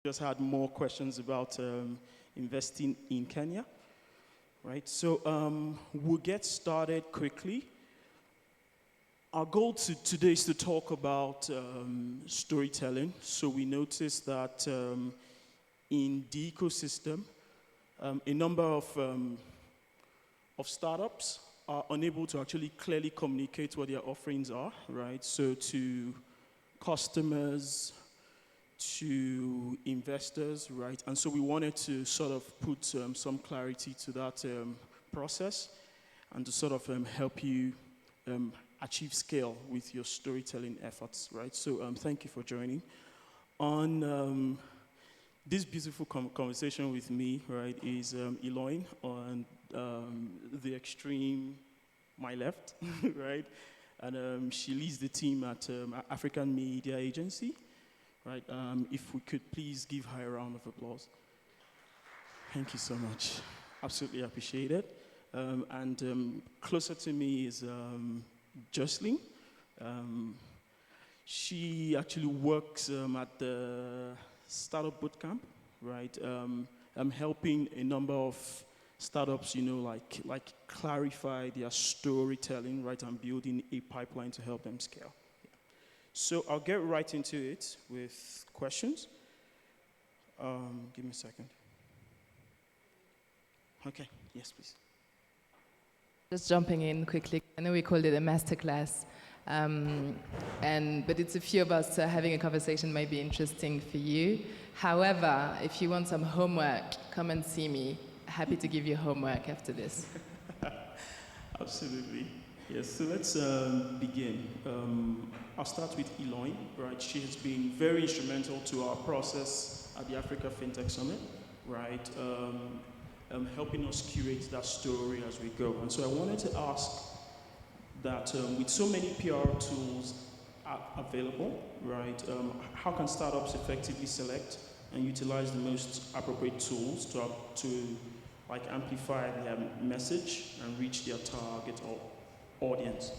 just had more questions about investing in Kenya, right? So we'll get started quickly. Our goal today is to talk about storytelling. So we noticed that in the ecosystem, a number of startups are unable to actually clearly communicate what their offerings are, right? So to customers, to investors, right? And so we wanted to sort of put some clarity to that process and to sort of help you achieve scale with your storytelling efforts, right? So thank you for joining. On this beautiful conversation with me, right, is Eloine on the extreme, my left, right? And she leads the team at African Media Agency, right? If we could please give her a round of applause. Thank you so much. Absolutely appreciate it. And closer to me is Jocelyn. She actually works at the Startup Bootcamp, right? I'm helping a number of startups, like clarify their storytelling, right? I'm building a pipeline to help them scale. Yeah. So I'll get right into it with questions. Give me a second. Okay, yes, please. Just jumping in quickly, I know we called it a masterclass, but it's a few of us, so having a conversation might be interesting for you. However, if you want some homework, come and see me. Happy to give you homework after this. Absolutely. Yes, so let's begin. I'll start with Eloine, right? She has been very instrumental to our process at the Africa FinTech Summit, right? Helping us curate that story as we go. And so I wanted to ask that with so many PR tools available, right, how can startups effectively select and utilize the most appropriate tools to like amplify their message and reach their target audience?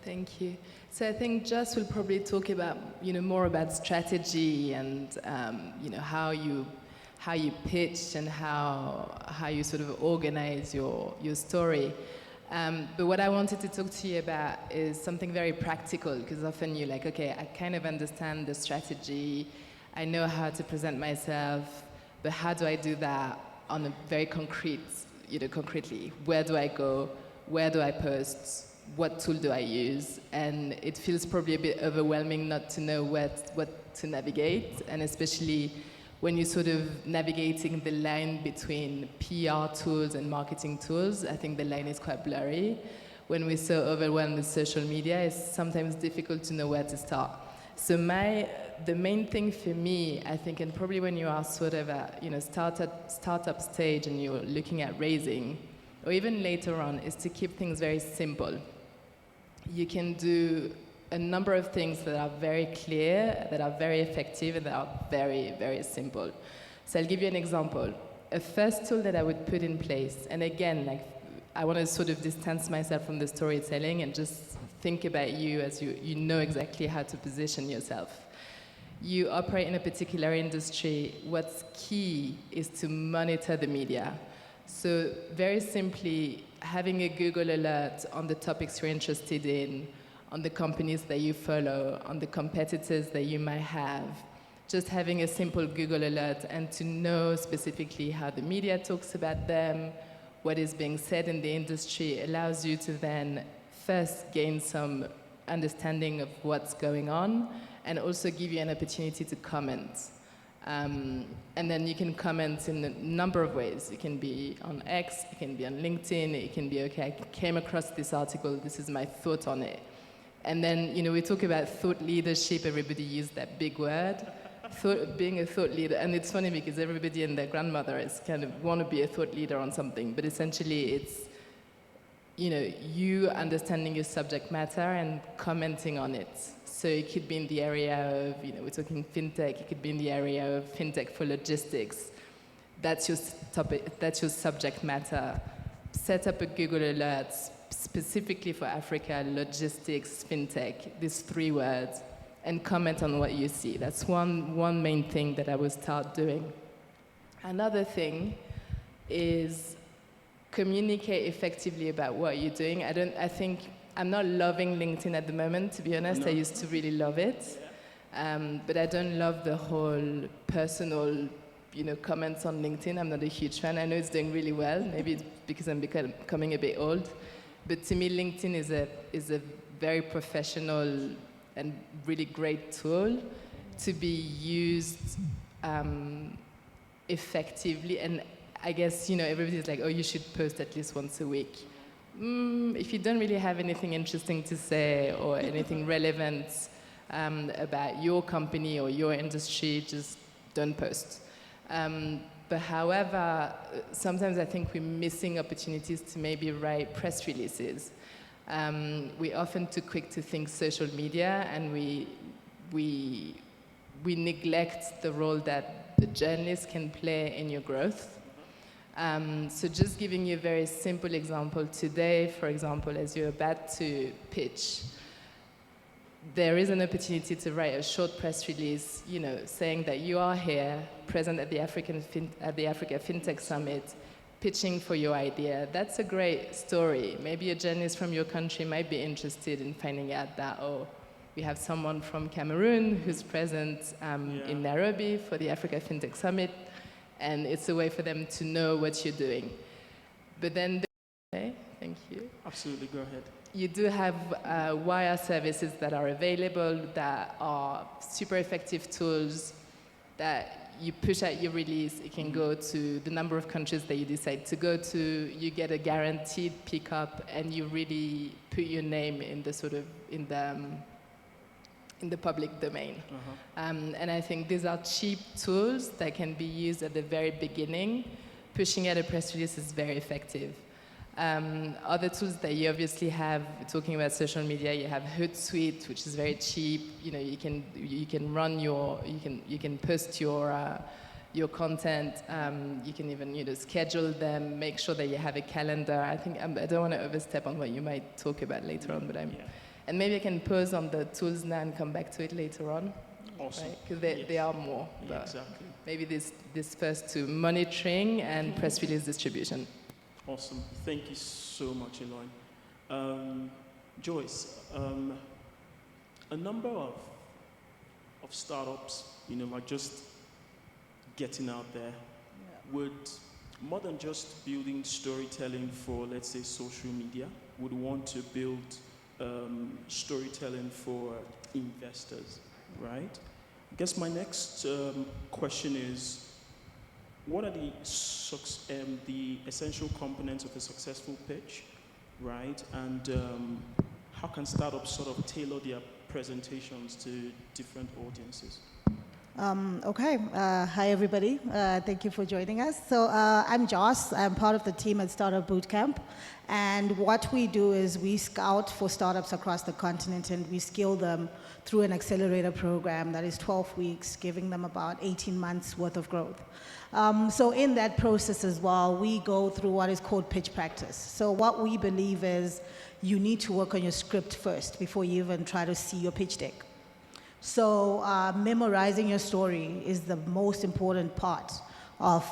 Thank you. So I think Joss will probably talk about, more about strategy and, how you pitch and how you sort of organize your story. But what I wanted to talk to you about is something very practical, because often you're like, okay, I kind of understand the strategy, I know how to present myself, but how do I do that on a very concretely? Where do I go? Where do I post? What tool do I use? And it feels probably a bit overwhelming not to know what to navigate, and especially when you're sort of navigating the line between PR tools and marketing tools. I think the line is quite blurry. When we're so overwhelmed with social media, it's sometimes difficult to know where to start. So the main thing for me, I think, and probably when you are sort of at startup stage and you're looking at raising, or even later on, is to keep things very simple. You can do a number of things that are very clear, that are very effective, and that are very, very simple. So I'll give you an example. A first tool that I would put in place, and again, I want to sort of distance myself from the storytelling and just think about you as you know exactly how to position yourself. You operate in a particular industry. What's key is to monitor the media. So very simply, having a Google alert on the topics you're interested in, on the companies that you follow, on the competitors that you might have, just having a simple Google alert and to know specifically how the media talks about them, what is being said in the industry, allows you to then first gain some understanding of what's going on and also give you an opportunity to comment. And then you can comment in a number of ways. It can be on X, it can be on LinkedIn, it can be, okay, I came across this article, this is my thought on it. And then, we talk about thought leadership, everybody used that big word, being a thought leader. And it's funny because everybody and their grandmother is kind of want to be a thought leader on something, but essentially it's, you understanding your subject matter and commenting on it. So it could be in the area of, we're talking fintech, it could be in the area of fintech for logistics. That's your topic, that's your subject matter. Set up a Google alert specifically for Africa, logistics, fintech, these 3 words, and comment on what you see. That's one main thing that I will start doing. Another thing is communicate effectively about what you're doing. I think I'm not loving LinkedIn at the moment, to be honest. I used to really love it. But I don't love the whole personal, comments on LinkedIn. I'm not a huge fan. I know it's doing really well. Maybe it's because I'm becoming a bit old. But to me, LinkedIn is a very professional and really great tool to be used effectively. And I guess, everybody's like, oh, you should post at least once a week. If you don't really have anything interesting to say or anything relevant about your company or your industry, just don't post. But however, sometimes I think we're missing opportunities to maybe write press releases. We're often too quick to think social media, and we neglect the role that the journalist can play in your growth. So just giving you a very simple example, today, for example, as you're about to pitch, there is an opportunity to write a short press release, saying that you are here, present at the Africa FinTech Summit, pitching for your idea. That's a great story. Maybe a journalist from your country might be interested in finding out that, oh, we have someone from Cameroon who's present in Nairobi for the Africa FinTech Summit, and it's a way for them to know what you're doing. But then, thank you. Absolutely, go ahead. You do have wire services that are available that are super effective tools that you push out your release. It can go to the number of countries that you decide to go to. You get a guaranteed pickup, and you really put your name in the in the public domain. And I think these are cheap tools that can be used at the very beginning. Pushing out a press release is very effective. Other tools that you obviously have, talking about social media, you have Hootsuite, which is very cheap. You can post your content. You can even schedule them. Make sure that you have a calendar. I think I don't want to overstep on what you might talk about later on, but and maybe I can pause on the tools now and come back to it later on. Awesome. Because there are more. Yeah, exactly. Maybe this first to monitoring and press release distribution. Awesome. Thank you so much, Eloine. Joyce, a number of startups, are just getting out there. Would, more than just building storytelling for, let's say, social media, would want to build storytelling for investors, right? I guess my next question is, what are the essential components of a successful pitch, right? And how can startups sort of tailor their presentations to different audiences? Okay. Hi, everybody. Thank you for joining us. So I'm Joss. I'm part of the team at Startup Bootcamp. And what we do is we scout for startups across the continent, and we scale them through an accelerator program that is 12 weeks, giving them about 18 months worth of growth. So in that process as well, we go through what is called pitch practice. So what we believe is you need to work on your script first before you even try to see your pitch deck. So memorizing your story is the most important part of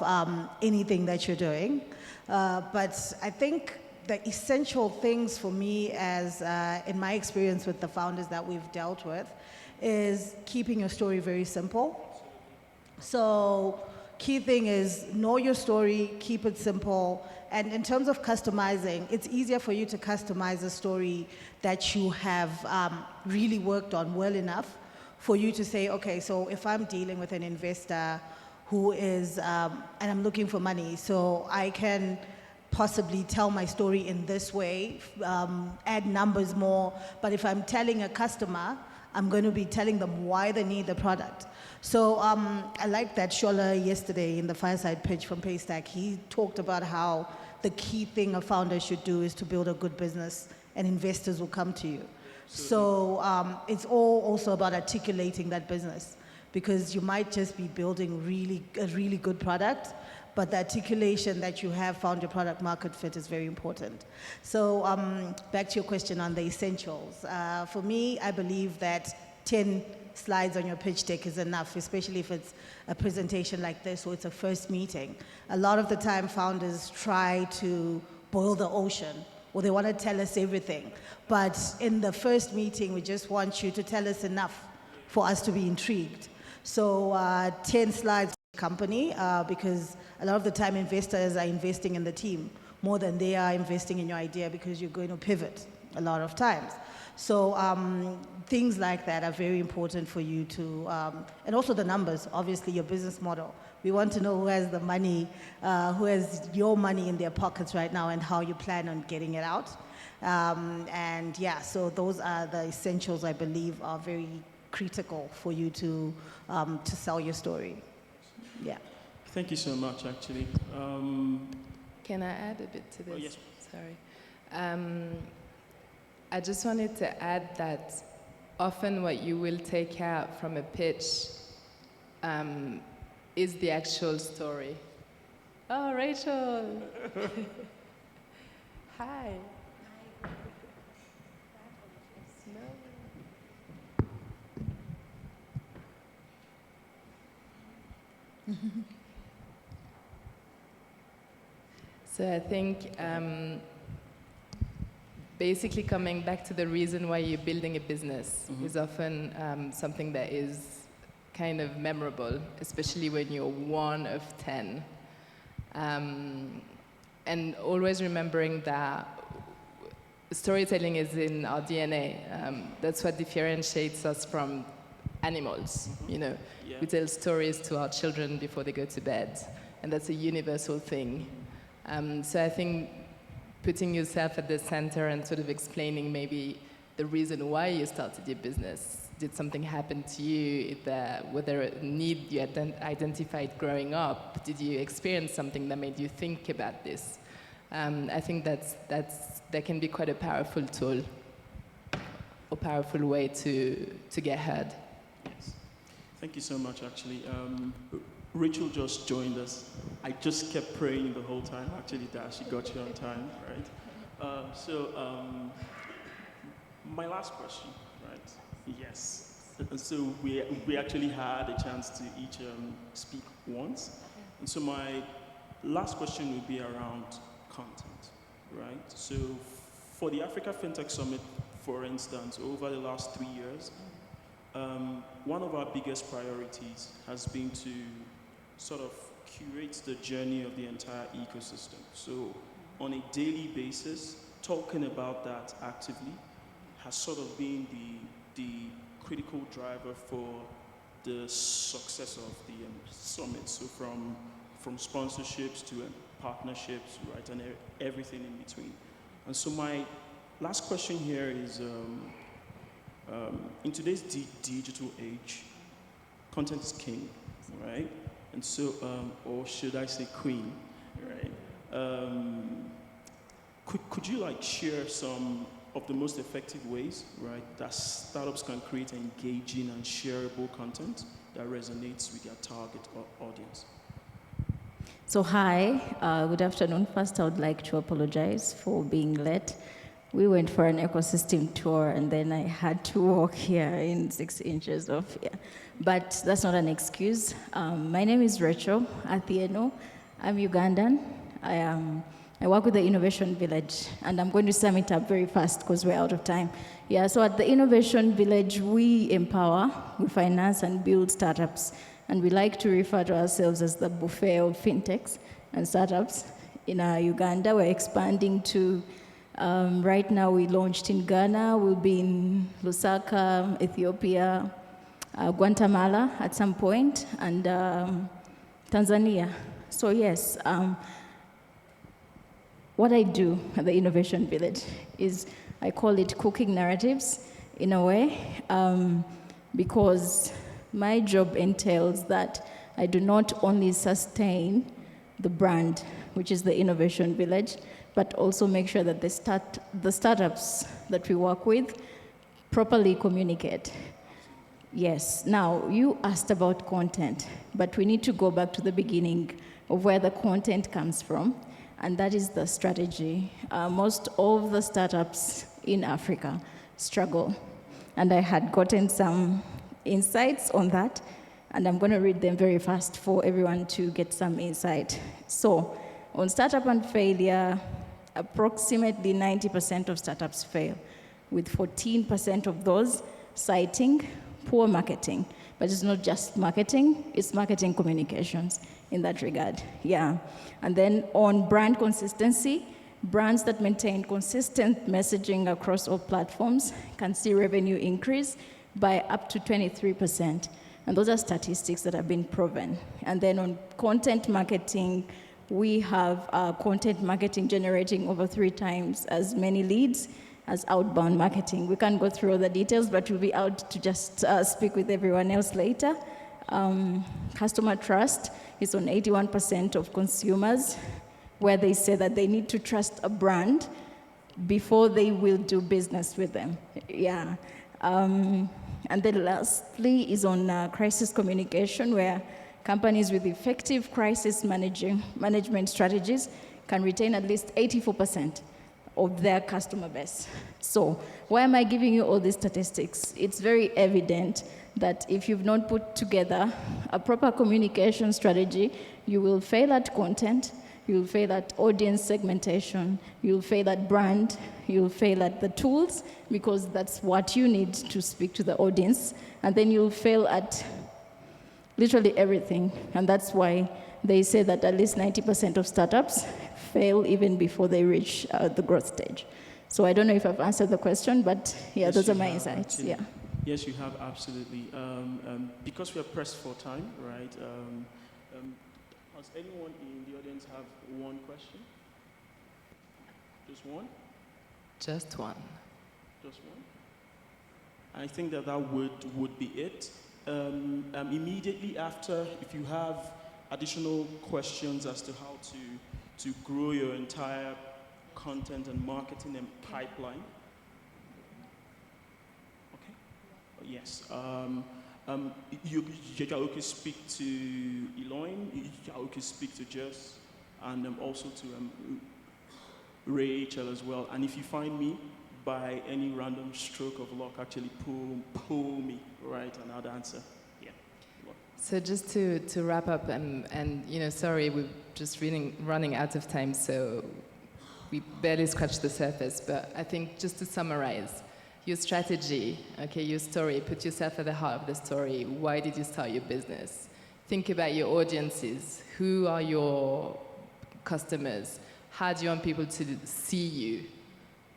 anything that you're doing. But I think the essential things for me, as in my experience with the founders that we've dealt with, is keeping your story very simple. So key thing is know your story, keep it simple. And in terms of customizing, it's easier for you to customize a story that you have really worked on well enough for you to say, okay, so if I'm dealing with an investor who is, and I'm looking for money, so I can possibly tell my story in this way, add numbers more, but if I'm telling a customer, I'm going to be telling them why they need the product. So I like that Shola yesterday in the fireside pitch from Paystack, he talked about how the key thing a founder should do is to build a good business, and investors will come to you. So it's all also about articulating that business, because you might just be building a really good product, but the articulation that you have found your product market fit is very important. So back to your question on the essentials. For me, I believe that 10 slides on your pitch deck is enough, especially if it's a presentation like this or it's a first meeting. A lot of the time, founders try to boil the ocean, or they want to tell us everything. But in the first meeting, we just want you to tell us enough for us to be intrigued. So 10 slides company, because a lot of the time investors are investing in the team more than they are investing in your idea, because you're going to pivot a lot of times. So things like that are very important for you to, and also the numbers, obviously your business model. We want to know who has the money, who has your money in their pockets right now, and how you plan on getting it out. And yeah, so those are the essentials I believe are very critical for you to sell your story. Yeah. Thank you so much, actually. Can I add a bit to this? Oh, yes. Sorry. I just wanted to add that often what you will take out from a pitch is the actual story. Oh, Rachel. Hi. So I think basically coming back to the reason why you're building a business is often something that is kind of memorable, especially when you're one of 10. And always remembering that storytelling is in our DNA. That's what differentiates us from animals, you know. Yeah. We tell stories to our children before they go to bed, and that's a universal thing. So I think putting yourself at the center and sort of explaining maybe the reason why you started your business. Did something happen to you? Was there a need you identified growing up? Did you experience something that made you think about this? I think that can be quite a powerful tool, or powerful way to get heard. Yes. Thank you so much, actually. Rachel just joined us. I just kept praying the whole time, actually, that she got you on time, right? My last question, right? Yes. So we actually had a chance to each speak once. And so my last question would be around content, right? So for the Africa FinTech Summit, for instance, over the last 3 years, one of our biggest priorities has been to sort of curate the journey of the entire ecosystem. So on a daily basis, talking about that actively has sort of been the critical driver for the success of the summit. So from sponsorships to partnerships, right, and everything in between. And so my last question here is, in today's digital age, content is king, right? And so, or should I say queen, right? Could you like share some of the most effective ways, right, that startups can create engaging and shareable content that resonates with their target audience? So hi, good afternoon. First, I would like to apologize for being late. We went for an ecosystem tour, and then I had to walk here in 6 inches of here. But that's not an excuse. My name is Rachel Athieno. I'm Ugandan. I work with the Innovation Village, and I'm going to sum it up very fast because we're out of time. Yeah, so at the Innovation Village, we empower, we finance and build startups, and we like to refer to ourselves as the buffet of fintechs and startups. In Uganda, we're expanding to, right now we launched in Ghana, we'll be in Lusaka, Ethiopia, Guatemala at some point, and Tanzania. So yes, what I do at the Innovation Village is I call it cooking narratives in a way, because my job entails that I do not only sustain the brand, which is the Innovation Village, but also make sure that the startups that we work with properly communicate. Yes, now you asked about content, but we need to go back to the beginning of where the content comes from, and that is the strategy. Most of the startups in Africa struggle. and I had gotten some insights on that, and I'm going to read them very fast for everyone to get some insight. So, on startup and failure, approximately 90% of startups fail, with 14% of those citing poor marketing. But it's not just marketing, it's marketing communications in that regard. Yeah. And then on brand consistency, brands that maintain consistent messaging across all platforms can see revenue increase by up to 23%. And those are statistics that have been proven. And then on content marketing, we have content marketing generating over 3 times as many leads as outbound marketing. We can't go through all the details, but we'll be out to just speak with everyone else later. Customer trust is on 81% of consumers, where they say that they need to trust a brand before they will do business with them. Yeah. And then lastly is on crisis communication, where companies with effective crisis management strategies can retain at least 84% of their customer base. So why am I giving you all these statistics? It's very evident that if you've not put together a proper communication strategy, you will fail at content, you'll fail at audience segmentation, you'll fail at brand, you'll fail at the tools, because that's what you need to speak to the audience, and then you'll fail at literally everything. And that's why they say that at least 90% of startups fail even before they reach the growth stage. So I don't know if I've answered the question, but yeah, yes, those are my insights. Actually. Yeah. Yes, you have, absolutely. Because we are pressed for time, right? Does anyone in the audience have one question? Just one? Just one. Just one? I think that would be it. Immediately after, if you have additional questions as to how to grow your entire content and marketing and pipeline. Okay. Yes. You can okay speak to Eloine, you can okay speak to Jess, and also to Rachel as well. And if you find me by any random stroke of luck, actually pull me, right, and I'll answer. Yeah. So just to wrap up, and you know, sorry, we're just running out of time, so we barely scratched the surface. But I think just to summarize, your strategy, okay, your story, put yourself at the heart of the story. Why did you start your business? Think about your audiences. Who are your customers? How do you want people to see you?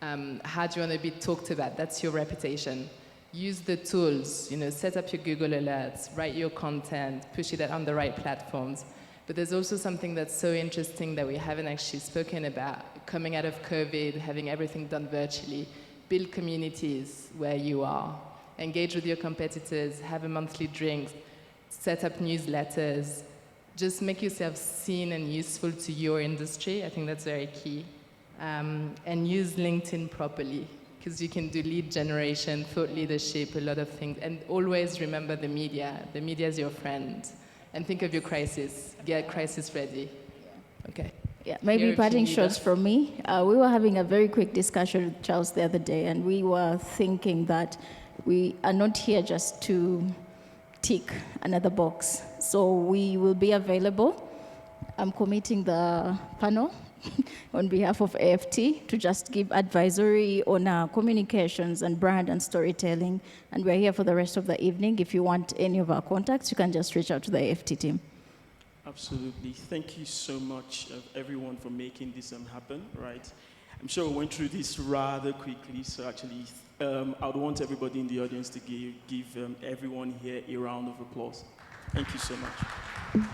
How do you want to be talked about? That's your reputation. Use the tools, you know, set up your Google alerts, write your content, push it on the right platforms. But there's also something that's so interesting that we haven't actually spoken about. Coming out of COVID, having everything done virtually, build communities where you are, engage with your competitors, have a monthly drink, set up newsletters, just make yourself seen and useful to your industry. I think that's very key. And use LinkedIn properly, because you can do lead generation, thought leadership, a lot of things. And always remember the media. The media is your friend. And think of your crisis. Get crisis ready. Okay. Yeah, maybe parting shots from me. We were having a very quick discussion with Charles the other day, and we were thinking that we are not here just to tick another box. So we will be available. I'm committing the panel on behalf of AFT to just give advisory on our communications and brand and storytelling. And we're here for the rest of the evening. If you want any of our contacts, you can just reach out to the AFT team. Absolutely. Thank you so much, everyone, for making this happen, right? I'm sure we went through this rather quickly, so actually, I would want everybody in the audience to give everyone here a round of applause. Thank you so much.